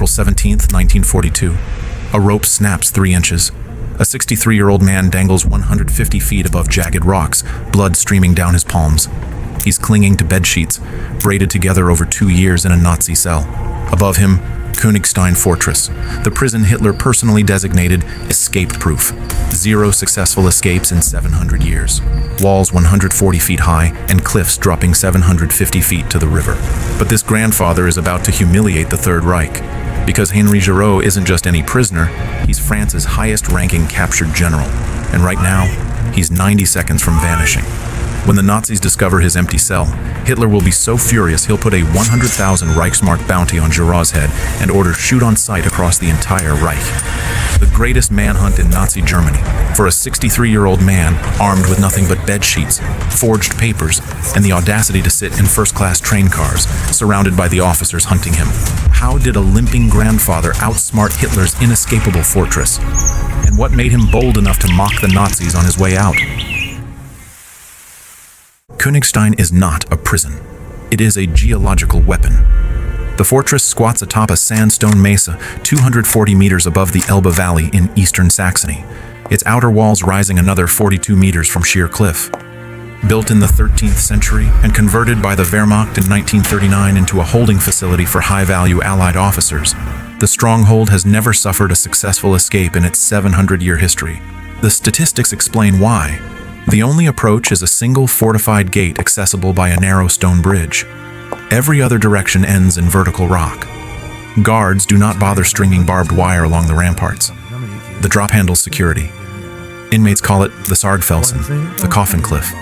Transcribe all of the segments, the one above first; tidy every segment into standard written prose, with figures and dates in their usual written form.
April 17th, 1942. A rope snaps 3 inches. A 63-year-old man dangles 150 feet above jagged rocks, blood streaming down his palms. He's clinging to bedsheets, braided together over 2 years in a Nazi cell. Above him, Königstein Fortress, the prison Hitler personally designated escape-proof. 0 successful escapes in 700 years. Walls 140 feet high and cliffs dropping 750 feet to the river. But this grandfather is about to humiliate the Third Reich. Because Henri Giraud isn't just any prisoner, he's France's highest-ranking captured general. And right now, he's 90 seconds from vanishing. When the Nazis discover his empty cell, Hitler will be so furious he'll put a 100,000 Reichsmark bounty on Giraud's head and order shoot on sight across the entire Reich. The greatest manhunt in Nazi Germany for a 63-year-old man armed with nothing but bed sheets, forged papers, and the audacity to sit in first-class train cars, surrounded by the officers hunting him. How did a limping grandfather outsmart Hitler's inescapable fortress? And what made him bold enough to mock the Nazis on his way out? Königstein is not a prison. It is a geological weapon. The fortress squats atop a sandstone mesa 240 meters above the Elbe Valley in eastern Saxony, its outer walls rising another 42 meters from sheer cliff. Built in the 13th century and converted by the Wehrmacht in 1939 into a holding facility for high-value Allied officers, the stronghold has never suffered a successful escape in its 700-year history. The statistics explain why. The only approach is a single fortified gate accessible by a narrow stone bridge. Every other direction ends in vertical rock. Guards do not bother stringing barbed wire along the ramparts. The drop handles security. Inmates call it the Sargfelsen, the coffin cliff.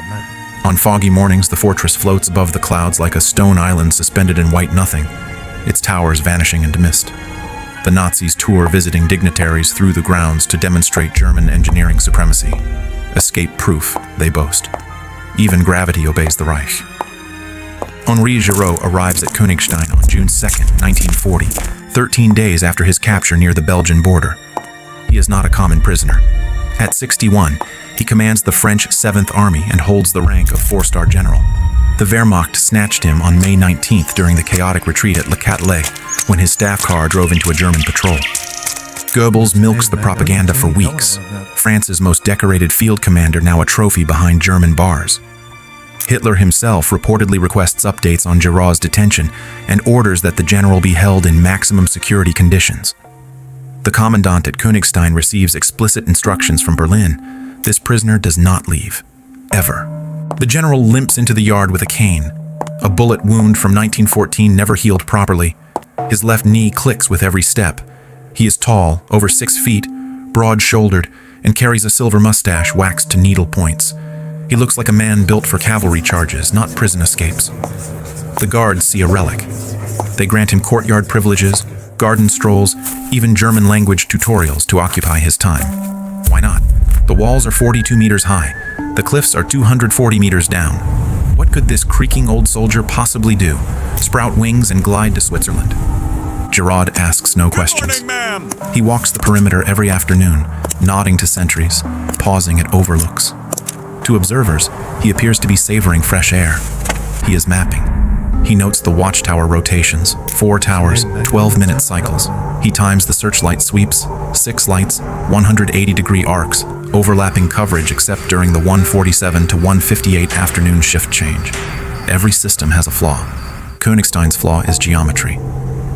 On foggy mornings, the fortress floats above the clouds like a stone island suspended in white nothing, its towers vanishing into mist. The Nazis tour visiting dignitaries through the grounds to demonstrate German engineering supremacy. Escape-proof, they boast. Even gravity obeys the Reich. Henri Giraud arrives at Königstein on June 2, 1940, 13 days after his capture near the Belgian border. He is not a common prisoner. At 61, he commands the French 7th Army and holds the rank of 4-star general. The Wehrmacht snatched him on May 19th during the chaotic retreat at Le Catelet, when his staff car drove into a German patrol. Goebbels milks the propaganda for weeks. France's most decorated field commander now a trophy behind German bars. Hitler himself reportedly requests updates on Giraud's detention and orders that the general be held in maximum security conditions. The commandant at Königstein receives explicit instructions from Berlin. This prisoner does not leave. Ever. The general limps into the yard with a cane. A bullet wound from 1914 never healed properly. His left knee clicks with every step. He is tall, over 6 feet, broad-shouldered, and carries a silver mustache waxed to needle points. He looks like a man built for cavalry charges, not prison escapes. The guards see a relic. They grant him courtyard privileges, garden strolls, even German language tutorials to occupy his time. Why not? The walls are 42 meters high. The cliffs are 240 meters down. What could this creaking old soldier possibly do? Sprout wings and glide to Switzerland? Giraud asks no questions. He walks the perimeter every afternoon, nodding to sentries, pausing at overlooks. To observers, he appears to be savoring fresh air. He is mapping. He notes the watchtower rotations, 4 towers, 12-minute cycles. He times the searchlight sweeps, 6 lights, 180-degree arcs, overlapping coverage except during the 1:47 to 1:58 afternoon shift change. Every system has a flaw. Königstein's flaw is geometry.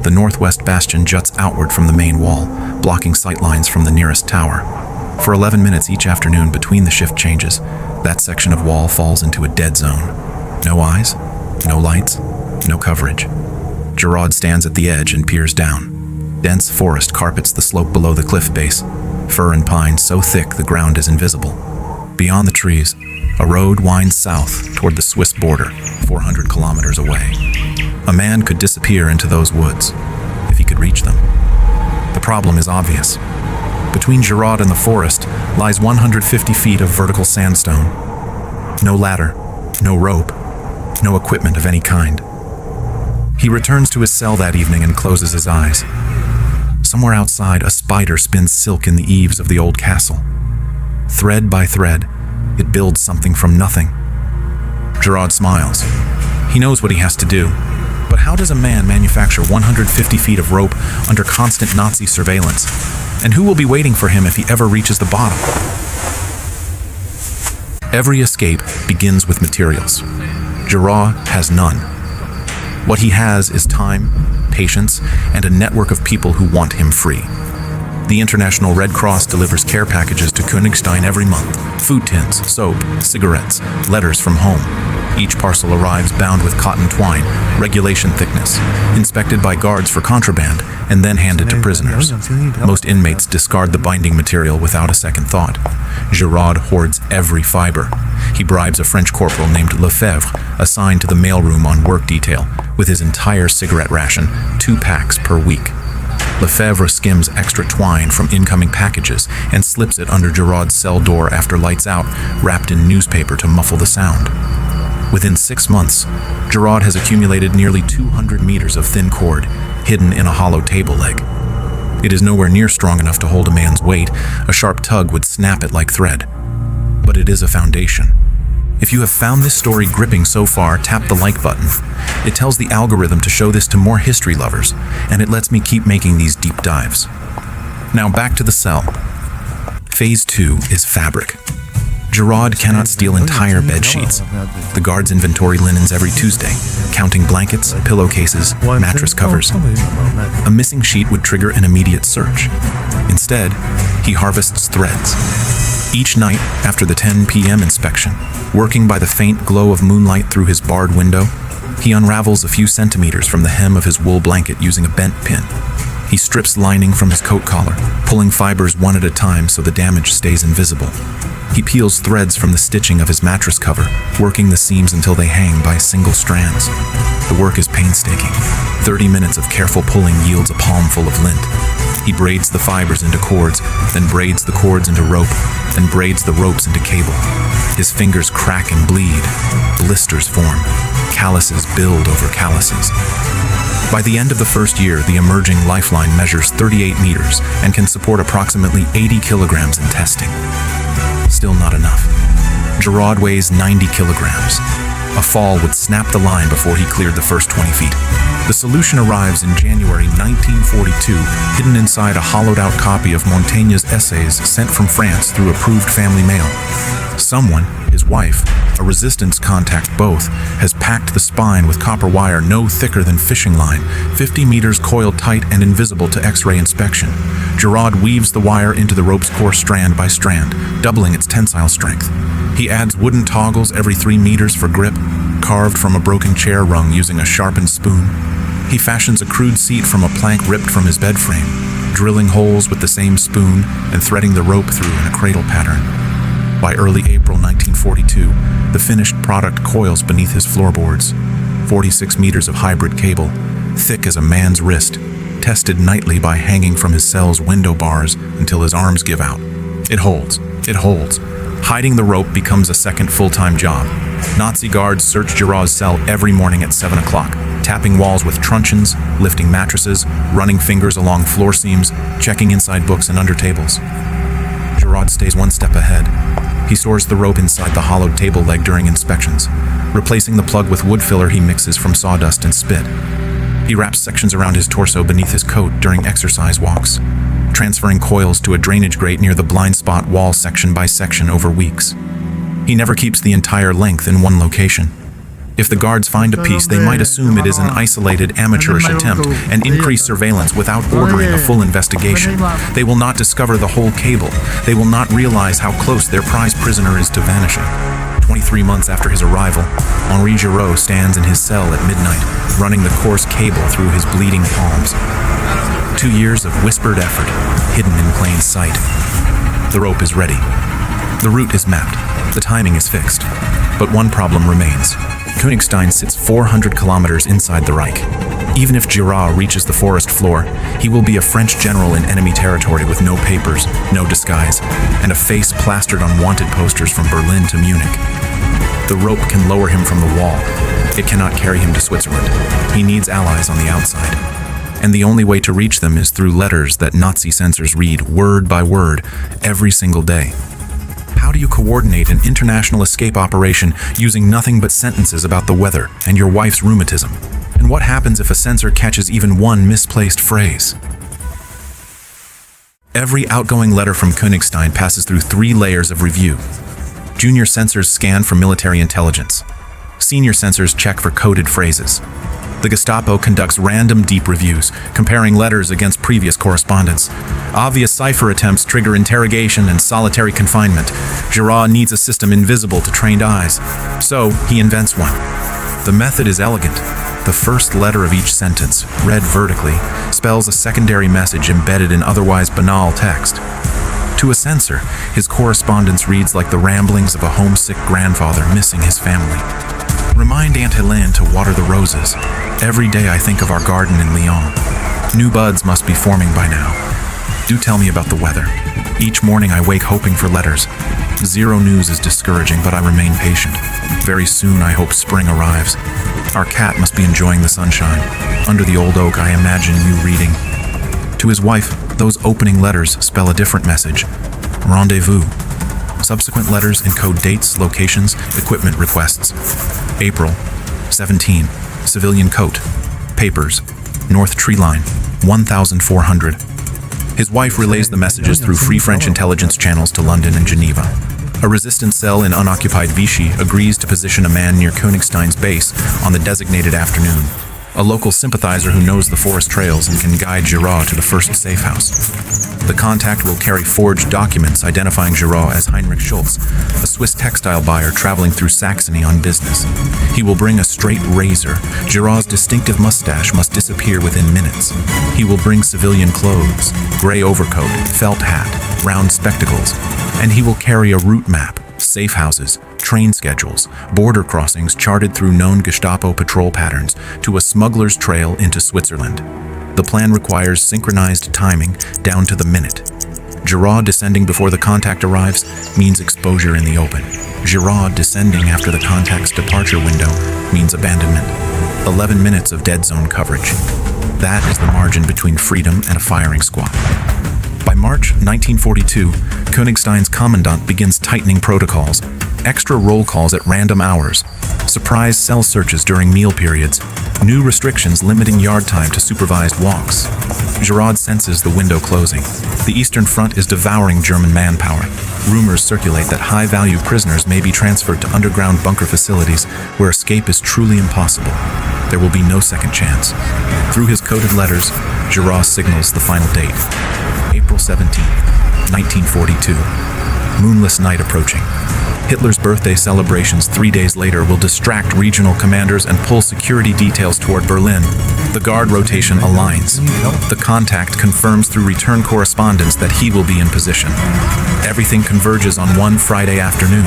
The northwest bastion juts outward from the main wall, blocking sightlines from the nearest tower. For 11 minutes each afternoon between the shift changes, that section of wall falls into a dead zone. No eyes, no lights, no coverage. Giraud stands at the edge and peers down. Dense forest carpets the slope below the cliff base, fir and pine so thick the ground is invisible. Beyond the trees, a road winds south toward the Swiss border, 400 kilometers away. A man could disappear into those woods, if he could reach them. The problem is obvious. Between Giraud and the forest lies 150 feet of vertical sandstone. No ladder, no rope, no equipment of any kind. He returns to his cell that evening and closes his eyes. Somewhere outside, a spider spins silk in the eaves of the old castle. Thread by thread, it builds something from nothing. Giraud smiles. He knows what he has to do, But how does a man manufacture 150 feet of rope under constant Nazi surveillance? And who will be waiting for him if he ever reaches the bottom? Every escape begins with materials. Giraud has none. What he has is time, patience, and a network of people who want him free. The International Red Cross delivers care packages to Königstein every month. Food tins, soap, cigarettes, letters from home. Each parcel arrives bound with cotton twine, regulation thickness, inspected by guards for contraband, and then handed to prisoners. Most inmates discard the binding material without a second thought. Giraud hoards every fiber. He bribes a French corporal named Lefebvre, assigned to the mailroom on work detail, with his entire cigarette ration, 2 packs per week. Lefebvre skims extra twine from incoming packages and slips it under Giraud's cell door after lights out, wrapped in newspaper to muffle the sound. Within 6 months, Giraud has accumulated nearly 200 meters of thin cord, hidden in a hollow table leg. It is nowhere near strong enough to hold a man's weight. A sharp tug would snap it like thread. But it is a foundation. If you have found this story gripping so far, tap the like button. It tells the algorithm to show this to more history lovers, and it lets me keep making these deep dives. Now back to the cell. Phase 2 is fabric. Giraud cannot steal entire bed sheets. The guards inventory linens every Tuesday, counting blankets, pillowcases, mattress covers. A missing sheet would trigger an immediate search. Instead, he harvests threads. Each night, after the 10 p.m. inspection, working by the faint glow of moonlight through his barred window, he unravels a few centimeters from the hem of his wool blanket using a bent pin. He strips lining from his coat collar, pulling fibers one at a time so the damage stays invisible. He peels threads from the stitching of his mattress cover, working the seams until they hang by single strands. The work is painstaking. 30 minutes of careful pulling yields a palmful of lint. He braids the fibers into cords, then braids the cords into rope, then braids the ropes into cable. His fingers crack and bleed. Blisters form. Calluses build over calluses. By the end of the first year, the emerging lifeline measures 38 meters and can support approximately 80 kilograms in testing. Still not enough. Giraud weighs 90 kilograms. A fall would snap the line before he cleared the first 20 feet. The solution arrives in January 1942, hidden inside a hollowed-out copy of Montaigne's essays sent from France through approved family mail. Someone, his wife, a resistance contact both, has packed the spine with copper wire no thicker than fishing line, 50 meters coiled tight and invisible to X-ray inspection. Giraud weaves the wire into the rope's core strand by strand, doubling its tensile strength. He adds wooden toggles every 3 meters for grip, carved from a broken chair rung using a sharpened spoon. He fashions a crude seat from a plank ripped from his bed frame, drilling holes with the same spoon and threading the rope through in a cradle pattern. By early April 1942, the finished product coils beneath his floorboards. 46 meters of hybrid cable, thick as a man's wrist, tested nightly by hanging from his cell's window bars until his arms give out. It holds. It holds. Hiding the rope becomes a second full-time job. Nazi guards search Giraud's cell every morning at 7 o'clock, tapping walls with truncheons, lifting mattresses, running fingers along floor seams, checking inside books and under tables. Giraud stays one step ahead. He stores the rope inside the hollowed table leg during inspections. Replacing the plug with wood filler he mixes from sawdust and spit. He wraps sections around his torso beneath his coat during exercise walks, transferring coils to a drainage grate near the blind spot wall section by section over weeks. He never keeps the entire length in one location. If the guards find a piece, they might assume it is an isolated amateurish attempt and increase surveillance without ordering a full investigation. They will not discover the whole cable. They will not realize how close their prized prisoner is to vanishing. 23 months after his arrival, Henri Giraud stands in his cell at midnight, running the coarse cable through his bleeding palms. 2 years of whispered effort, hidden in plain sight. The rope is ready. The route is mapped. The timing is fixed. But one problem remains. Königstein sits 400 kilometers inside the Reich. Even if Giraud reaches the forest floor, he will be a French general in enemy territory with no papers, no disguise, and a face plastered on wanted posters from Berlin to Munich. The rope can lower him from the wall. It cannot carry him to Switzerland. He needs allies on the outside. And the only way to reach them is through letters that Nazi censors read word by word every single day. How do you coordinate an international escape operation using nothing but sentences about the weather and your wife's rheumatism? And And what happens if a censor catches even one misplaced phrase? Every outgoing letter from Königstein passes through 3 layers of review. Junior censors scan for military intelligence. Senior censors check for coded phrases. The Gestapo conducts random deep reviews, comparing letters against previous correspondence. Obvious cipher attempts trigger interrogation and solitary confinement. Giraud needs a system invisible to trained eyes, so he invents one. The method is elegant. The first letter of each sentence, read vertically, spells a secondary message embedded in otherwise banal text. To a censor, his correspondence reads like the ramblings of a homesick grandfather missing his family. Remind Aunt Helene to water the roses. Every day I think of our garden in Lyon. New buds must be forming by now. Do tell me about the weather. Each morning I wake hoping for letters. Zero news is discouraging, but I remain patient. Very soon I hope spring arrives. Our cat must be enjoying the sunshine. Under the old oak I imagine you reading. To his wife, those opening letters spell a different message. Rendezvous. Subsequent letters encode dates, locations, equipment requests. April 17. Civilian coat. Papers. North tree line. 1,400. His wife relays the messages through Free French intelligence channels to London and Geneva. A resistance cell in unoccupied Vichy agrees to position a man near Königstein's base on the designated afternoon. A local sympathizer who knows the forest trails and can guide Giraud to the first safe house. The contact will carry forged documents identifying Giraud as Heinrich Schultz, a Swiss textile buyer traveling through Saxony on business. He will bring a straight razor. Giraud's distinctive mustache must disappear within minutes. He will bring civilian clothes, gray overcoat, felt hat, round spectacles, and he will carry a route map, safe houses, train schedules, border crossings charted through known Gestapo patrol patterns to a smuggler's trail into Switzerland. The plan requires synchronized timing down to the minute. Giraud descending before the contact arrives means exposure in the open. Giraud descending after the contact's departure window means abandonment. 11 minutes of dead zone coverage. That is the margin between freedom and a firing squad. By March 1942, Königstein's commandant begins tightening protocols. Extra roll calls at random hours, surprise cell searches during meal periods, new restrictions limiting yard time to supervised walks. Giraud senses the window closing. The Eastern Front is devouring German manpower. Rumors circulate that high-value prisoners may be transferred to underground bunker facilities where escape is truly impossible. There will be no second chance. Through his coded letters, Giraud signals the final date. April 17, 1942. Moonless night approaching. Hitler's birthday celebrations 3 days later will distract regional commanders and pull security details toward Berlin. The guard rotation aligns. The contact confirms through return correspondence that he will be in position. Everything converges on one Friday afternoon.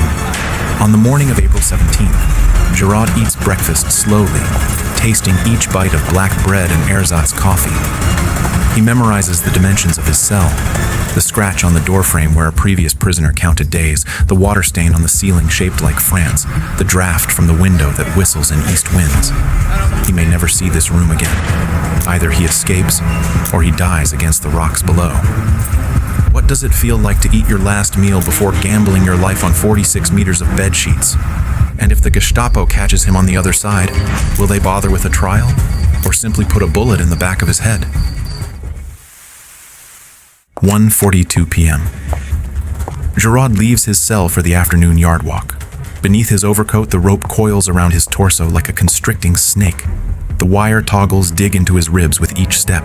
On the morning of April 17th, Giraud eats breakfast slowly, tasting each bite of black bread and ersatz coffee. He memorizes the dimensions of his cell. The scratch on the doorframe where a previous prisoner counted days, the water stain on the ceiling shaped like France, the draft from the window that whistles in east winds. He may never see this room again. Either he escapes, or he dies against the rocks below. What does it feel like to eat your last meal before gambling your life on 46 meters of bed sheets? And if the Gestapo catches him on the other side, will they bother with a trial, or simply put a bullet in the back of his head? 1:42 p.m. Giraud leaves his cell for the afternoon yard walk. Beneath his overcoat, the rope coils around his torso like a constricting snake. The wire toggles dig into his ribs with each step.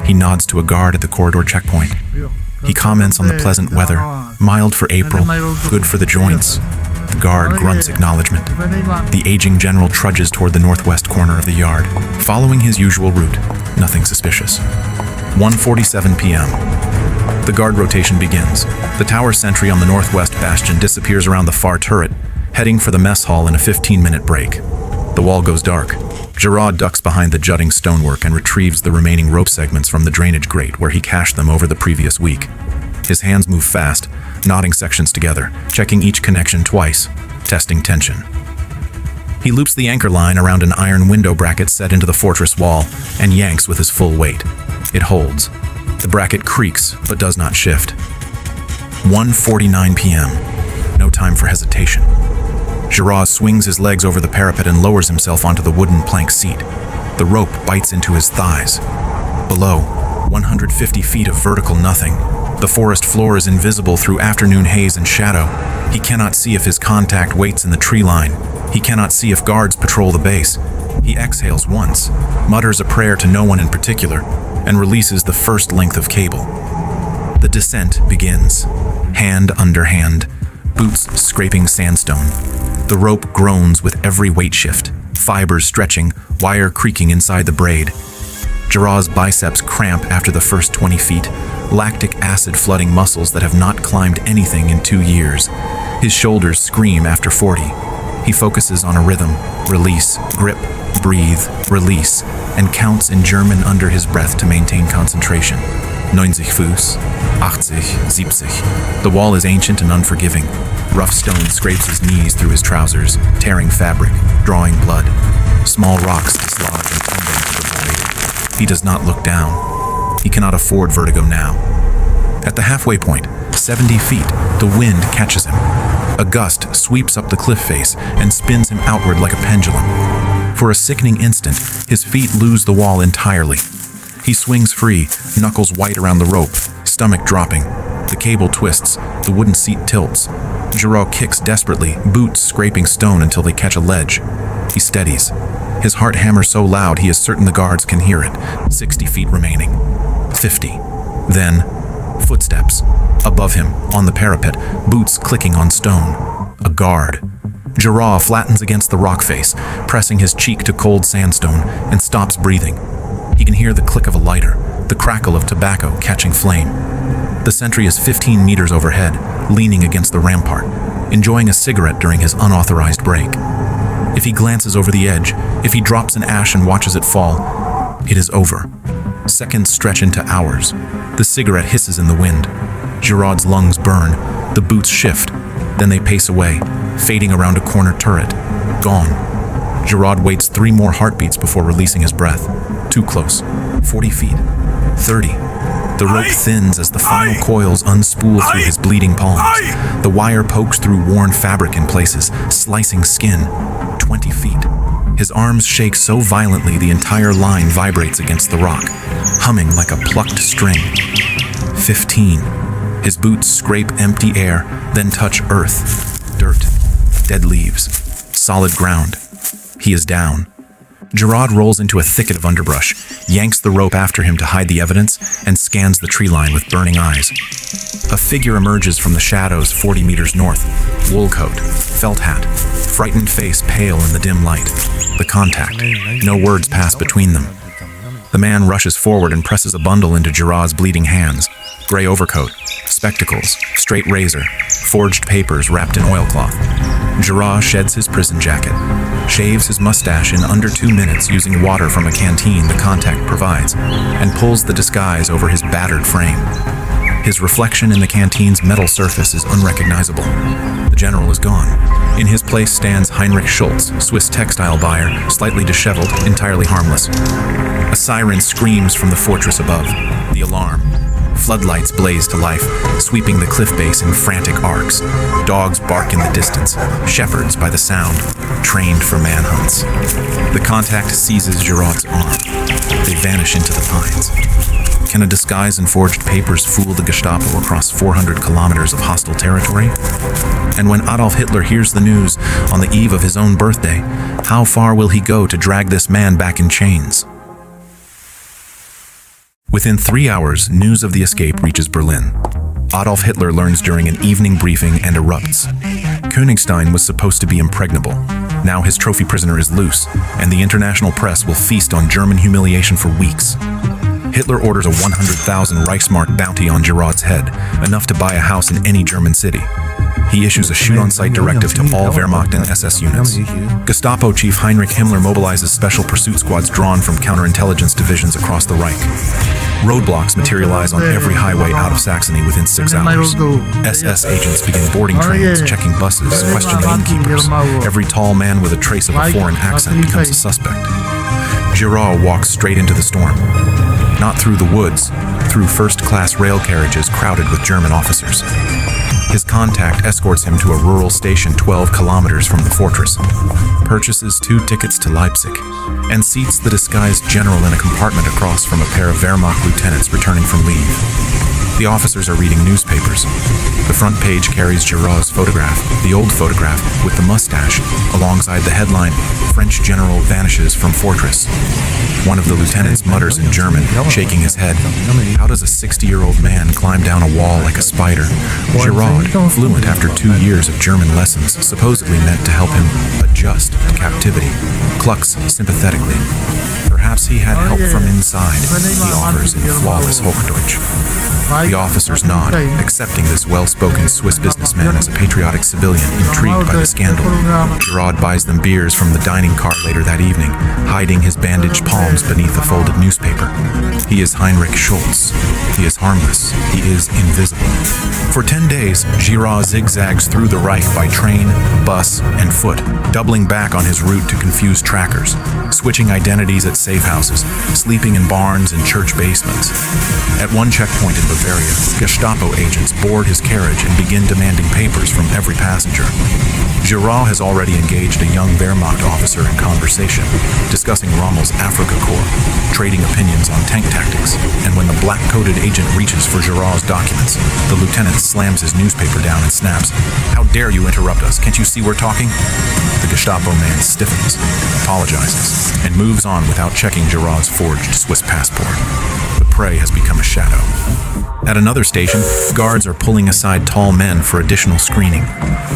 He nods to a guard at the corridor checkpoint. He comments on the pleasant weather, mild for April, good for the joints. The guard grunts acknowledgement. The aging general trudges toward the northwest corner of the yard, following his usual route. Nothing suspicious. 1:47 p.m. The guard rotation begins. The tower sentry on the northwest bastion disappears around the far turret, heading for the mess hall in a 15-minute break. The wall goes dark. Giraud ducks behind the jutting stonework and retrieves the remaining rope segments from the drainage grate where he cached them over the previous week. His hands move fast, knotting sections together, checking each connection twice, testing tension. He loops the anchor line around an iron window bracket set into the fortress wall and yanks with his full weight. It holds. The bracket creaks, but does not shift. 1:49 p.m. No time for hesitation. Giraud swings his legs over the parapet and lowers himself onto the wooden plank seat. The rope bites into his thighs. Below, 150 feet of vertical nothing. The forest floor is invisible through afternoon haze and shadow. He cannot see if his contact waits in the tree line. He cannot see if guards patrol the base. He exhales once, mutters a prayer to no one in particular, and releases the first length of cable. The descent begins, hand under hand, boots scraping sandstone. The rope groans with every weight shift, fibers stretching, wire creaking inside the braid. Giraud's biceps cramp after the first 20 feet, lactic acid flooding muscles that have not climbed anything in 2 years. His shoulders scream after 40. He focuses on a rhythm, release, grip, breathe, release, and counts in German under his breath to maintain concentration. 90 Fuß, 80, 70. The wall is ancient and unforgiving. Rough stone scrapes his knees through his trousers, tearing fabric, drawing blood. Small rocks dislodge and tumble into the void. He does not look down. He cannot afford vertigo now. At the halfway point, 70 feet, the wind catches him. A gust sweeps up the cliff face and spins him outward like a pendulum. For a sickening instant, his feet lose the wall entirely. He swings free, knuckles white around the rope, stomach dropping. The cable twists, the wooden seat tilts. Giraud kicks desperately, boots scraping stone until they catch a ledge. He steadies. His heart hammers so loud he is certain the guards can hear it. 60 feet remaining. 50. Then, footsteps. Above him, on the parapet, boots clicking on stone. A guard. Giraud flattens against the rock face, pressing his cheek to cold sandstone, and stops breathing. He can hear the click of a lighter, the crackle of tobacco catching flame. The sentry is 15 meters overhead, leaning against the rampart, enjoying a cigarette during his unauthorized break. If he glances over the edge, if he drops an ash and watches it fall, it is over. Seconds stretch into hours. The cigarette hisses in the wind. Giraud's lungs burn. The boots shift. Then they pace away, fading around a corner turret. Gone. Giraud waits 3 more heartbeats before releasing his breath. Too close. 40 feet. 30. The rope thins as the final coils unspool through his bleeding palms. The wire pokes through worn fabric in places, slicing skin. 20 feet. His arms shake so violently the entire line vibrates against the rock, humming like a plucked string. 15. His boots scrape empty air, then touch earth, dirt, dead leaves, solid ground. He is down. Giraud rolls into a thicket of underbrush, yanks the rope after him to hide the evidence, and scans the tree line with burning eyes. A figure emerges from the shadows 40 meters north. Wool coat, felt hat, frightened face pale in the dim light. The contact. No words pass between them. The man rushes forward and presses a bundle into Giraud's bleeding hands. Gray overcoat, spectacles, straight razor, forged papers wrapped in oilcloth. Giraud sheds his prison jacket, shaves his mustache in under 2 minutes using water from a canteen the contact provides, and pulls the disguise over his battered frame. His reflection in the canteen's metal surface is unrecognizable. The general is gone. In his place stands Heinrich Schultz, Swiss textile buyer, slightly disheveled, entirely harmless. A siren screams from the fortress above. The alarm. Floodlights blaze to life, sweeping the cliff base in frantic arcs. Dogs bark in the distance, shepherds by the sound, trained for manhunts. The contact seizes Giraud's arm. They vanish into the pines. Can a disguise and forged papers fool the Gestapo across 400 kilometers of hostile territory? And when Adolf Hitler hears the news on the eve of his own birthday, how far will he go to drag this man back in chains? Within 3 hours, news of the escape reaches Berlin. Adolf Hitler learns during an evening briefing and erupts. Königstein was supposed to be impregnable. Now his trophy prisoner is loose, and the international press will feast on German humiliation for weeks. Hitler orders a 100,000 Reichsmark bounty on Giraud's head, enough to buy a house in any German city. He issues a shoot-on-sight directive to all Wehrmacht and SS units. Gestapo chief Heinrich Himmler mobilizes special pursuit squads drawn from counterintelligence divisions across the Reich. Roadblocks materialize on every highway out of Saxony within 6 hours. SS agents begin boarding trains, checking buses, questioning innkeepers. Every tall man with a trace of a foreign accent becomes a suspect. Giraud walks straight into the storm. Not through the woods, through first-class rail carriages crowded with German officers. His contact escorts him to a rural station 12 kilometers from the fortress, purchases 2 tickets to Leipzig, and seats the disguised general in a compartment across from a pair of Wehrmacht lieutenants returning from leave. The officers are reading newspapers. The front page carries Giraud's photograph, the old photograph with the mustache, alongside the headline, "French General Vanishes from Fortress." One of the lieutenants mutters in German, shaking his head. How does a 60-year-old man climb down a wall like a spider? Giraud, fluent after 2 years of German lessons, supposedly meant to help him adjust to captivity, clucks sympathetically. Perhaps he had help from inside, he offers in flawless Hochdeutsch. The officers nod, accepting this well-spoken Swiss businessman as a patriotic civilian intrigued by the scandal. Giraud buys them beers from the dining car later that evening, hiding his bandaged palms beneath a folded newspaper. He is Heinrich Schultz. He is harmless. He is invisible. For 10 days, Giraud zigzags through the Reich by train, bus, and foot, doubling back on his route to confuse trackers, switching identities at safe houses, sleeping in barns and church basements. At one checkpoint in Bavaria, Gestapo agents board his carriage and begin demanding papers from every passenger. Giraud has already engaged a young Wehrmacht officer in conversation, discussing Rommel's Africa Corps, trading opinions on tank tactics, and when the black-coated agent reaches for Giraud's documents, the lieutenant slams his newspaper down and snaps, "How dare you interrupt us? Can't you see we're talking?" The Gestapo man stiffens, apologizes, and moves on without checking Giraud's forged Swiss passport. The prey has become a shadow. At another station, guards are pulling aside tall men for additional screening.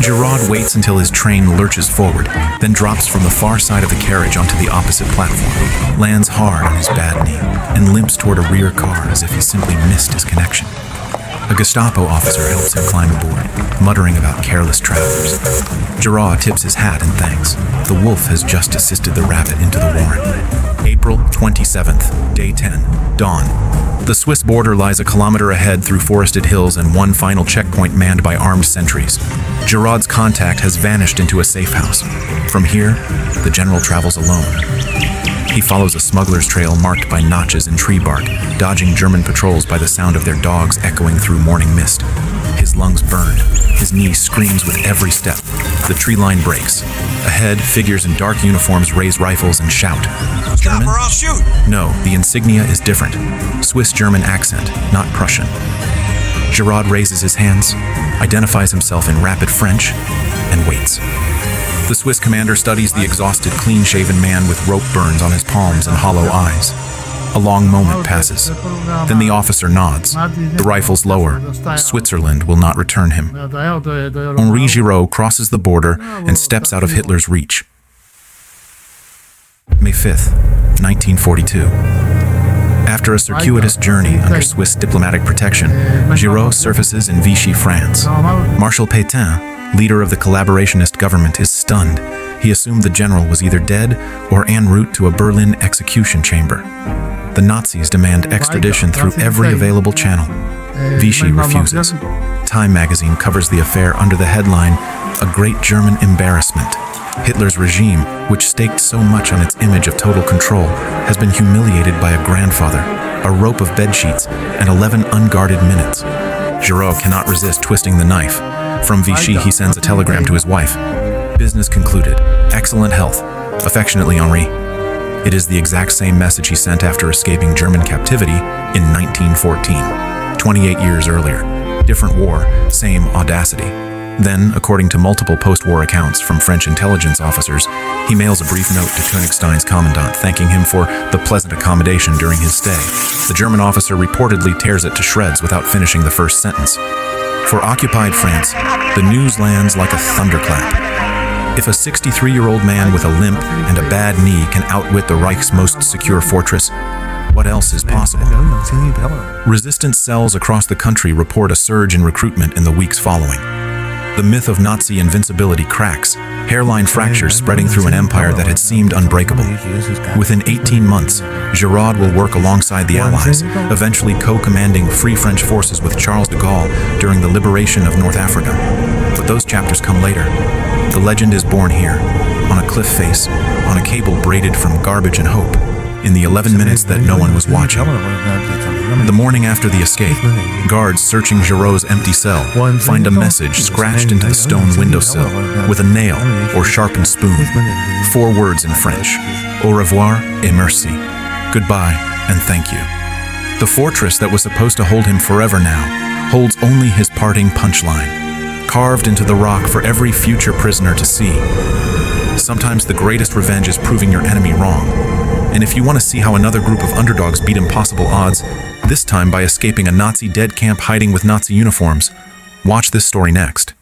Giraud waits until his train lurches forward, then drops from the far side of the carriage onto the opposite platform, lands hard on his bad knee, and limps toward a rear car as if he simply missed his connection. A Gestapo officer helps him climb aboard, muttering about careless travelers. Giraud tips his hat in thanks. The wolf has just assisted the rabbit into the warren. April 27th, day 10, dawn. The Swiss border lies a kilometer ahead through forested hills and one final checkpoint manned by armed sentries. Giraud's contact has vanished into a safe house. From here, the general travels alone. He follows a smuggler's trail marked by notches in tree bark, dodging German patrols by the sound of their dogs echoing through morning mist. His lungs burn. His knee screams with every step. The tree line breaks. Ahead, figures in dark uniforms raise rifles and shout. Stop or I'll shoot! No, the insignia is different. Swiss-German accent, not Prussian. Giraud raises his hands, identifies himself in rapid French, and waits. The Swiss commander studies the exhausted, clean-shaven man with rope burns on his palms and hollow eyes. A long moment passes. Then the officer nods. The rifles lower. Switzerland will not return him. Henri Giraud crosses the border and steps out of Hitler's reach. May 5th, 1942. After a circuitous journey under Swiss diplomatic protection, Giraud surfaces in Vichy, France. Marshal Pétain, leader of the collaborationist government, is stunned. He assumed the general was either dead or en route to a Berlin execution chamber. The Nazis demand extradition through every available channel. Vichy refuses. Time magazine covers the affair under the headline, "A Great German Embarrassment." Hitler's regime, which staked so much on its image of total control, has been humiliated by a grandfather, a rope of bedsheets, and 11 unguarded minutes. Giraud cannot resist twisting the knife. From Vichy, he sends a telegram to his wife. Business concluded. Excellent health. Affectionately, Henri. It is the exact same message he sent after escaping German captivity in 1914, 28 years earlier. Different war, same audacity. Then, according to multiple post-war accounts from French intelligence officers, he mails a brief note to Königstein's commandant thanking him for the pleasant accommodation during his stay. The German officer reportedly tears it to shreds without finishing the first sentence. For occupied France, the news lands like a thunderclap. If a 63-year-old man with a limp and a bad knee can outwit the Reich's most secure fortress, what else is possible? Resistance cells across the country report a surge in recruitment in the weeks following. The myth of Nazi invincibility cracks, hairline fractures spreading through an empire that had seemed unbreakable. Within 18 months, Giraud will work alongside the Allies, eventually co-commanding Free French forces with Charles de Gaulle during the liberation of North Africa. But those chapters come later. The legend is born here, on a cliff face, on a cable braided from garbage and hope, in the 11 minutes that no one was watching. The morning after the escape, guards searching Giraud's empty cell find a message scratched into the stone windowsill with a nail or sharpened spoon. 4 words in French: Au revoir et merci. Goodbye and thank you. The fortress that was supposed to hold him forever now holds only his parting punchline, carved into the rock for every future prisoner to see. Sometimes the greatest revenge is proving your enemy wrong. And if you want to see how another group of underdogs beat impossible odds, this time by escaping a Nazi dead camp hiding with Nazi uniforms, watch this story next.